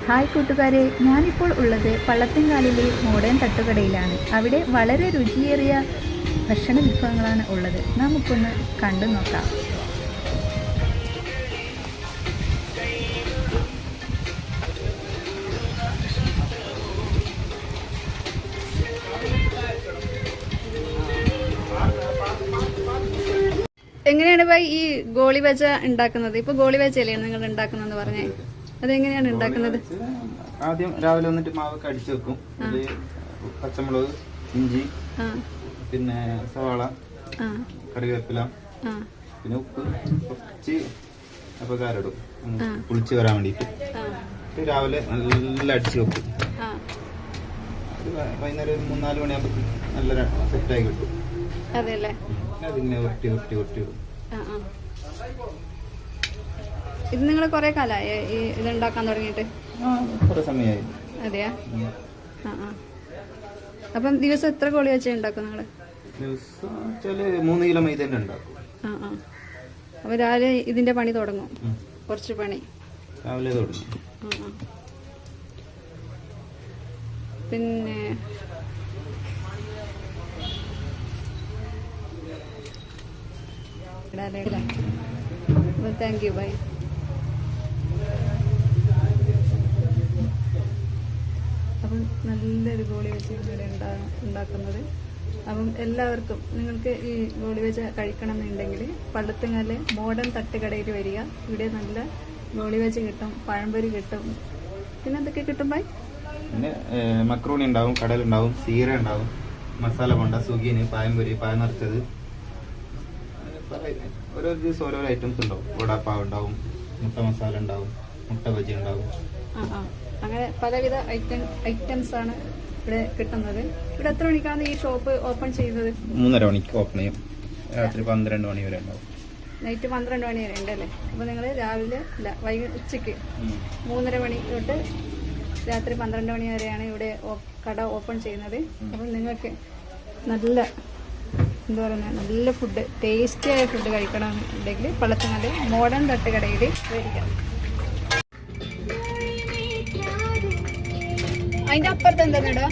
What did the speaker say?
Hi കൂട്ടുകാരെ, ഞാനിപ്പോൾ ഉള്ളത് പള്ളത്തിൻകാലിലെ മോഡേൺ തട്ടുകടയിലാണ്. അവിടെ വളരെ രുചിയേറിയ ഭക്ഷണ വിഭവങ്ങളാണ് ഉള്ളത്. നമുക്കൊന്ന് കണ്ടു നോക്കാം. എങ്ങനെയാണ് ഭായി ഈ ഗോളി ബജ ഉണ്ടാക്കുന്നത്? ഇപ്പൊ ഗോളി ബജയല്ലേ നിങ്ങൾ ഉണ്ടാക്കുന്നതെന്ന് പറഞ്ഞേ, അതെങ്ങനെയാണ് ഉണ്ടാക്കുന്നത്? ആദ്യം രാവിലെ വന്നിട്ട് മാവൊക്കെ അടിച്ചു വെക്കും. പച്ചമുളക്, ഇഞ്ചി, പിന്നെ സവാള, കറിവേപ്പില, പിന്നെ ഉപ്പ്, കുറച്ച് അപ്പക്കാരിടും പുളിച്ച് വരാൻ വേണ്ടിട്ട്. രാവിലെ നല്ല അടിച്ചു വെക്കും. വൈകുന്നേരം ഒരു 3-4 മണിയാകുമ്പോൾ നല്ല സെറ്റായി കിട്ടും. അതിങ്ങനെ ഒട്ടി ഒട്ടി ഒട്ടി ഇടും. ഇത് നിങ്ങൾ കുറെ കാലമായി ഇത് ഉണ്ടാക്കാൻ തുടങ്ങിയിട്ട്? കുറെ സമയമായി. അതെയാ? അപ്പം ദിവസം എത്ര ഗോളി വെച്ച് ഉണ്ടാക്കും നിങ്ങള്? ദിവസം 3 കിലോ മൈദ ഉണ്ടാക്കും. അപ്പൊ രാവിലെ ഇതിന്റെ പണി തുടങ്ങും? കുറച്ച് പണി രാവിലെ തുടങ്ങും. പിന്നെ താങ്ക് യു, ബൈ. അപ്പം നല്ലൊരു ഗോളി വെച്ച് ഇവിടെ ഉണ്ടാക്കുന്നത്. അപ്പം എല്ലാവർക്കും നിങ്ങൾക്ക് ഈ ഗോളി വെച്ച് കഴിക്കണമെന്നുണ്ടെങ്കിൽ പള്ളത്തിങ്ങാല് മോഡേൺ തട്ടുകടയിൽ വരിക. ഇവിടെ നല്ല ഗോളി വെച്ച് കിട്ടും, പഴംപൊരി കിട്ടും, പിന്നെ എന്തൊക്കെ കിട്ടും ബൈ? പിന്നെ മക്രൂണി ഉണ്ടാവും, കടലുണ്ടാവും, സീര ഉണ്ടാവും, മസാല കൊണ്ട, സുഗീന്, പഴംപൊരി, പഴം നിറച്ചത്, ഓരോ ദിവസം ഓരോ ഐറ്റംസ് ഉണ്ടാവും. വടാപ്പാവ് ഉണ്ടാവും, മുട്ട മസാല ഉണ്ടാവും, മുട്ട ബജി ഉണ്ടാവും. അങ്ങനെ പലവിധ ഐറ്റംസ് ആണ് ഇവിടെ കിട്ടുന്നത്. ഇവിടെ എത്ര മണിക്കാണ് ഈ ഷോപ്പ് ഓപ്പൺ ചെയ്യുന്നത്? 3:30 മണിക്ക് ഓപ്പൺ ചെയ്യും. രാത്രി 12 മണി വരെ ഉണ്ടാവും. നൈറ്റ് 12 മണി വരെ ഉണ്ടല്ലേ? അപ്പൊ നിങ്ങൾ രാവിലെ ഉച്ചക്ക് 3:30 മണി തൊട്ട് രാത്രി 12 മണി വരെയാണ് ഇവിടെ കട ഓപ്പൺ ചെയ്യുന്നത്. അപ്പം നിങ്ങൾക്ക് നല്ല എന്താ പറയുക, നല്ല ഫുഡ്, ടേസ്റ്റിയായ ഫുഡ് കഴിക്കണമെന്നുണ്ടെങ്കിൽ പള്ളത്തിങ്ങാല് മോഡേൺ തട്ടുകടയിൽ വരിക. അതിന്റെ അപ്പുറത്ത് എന്താണ് ഇടാ?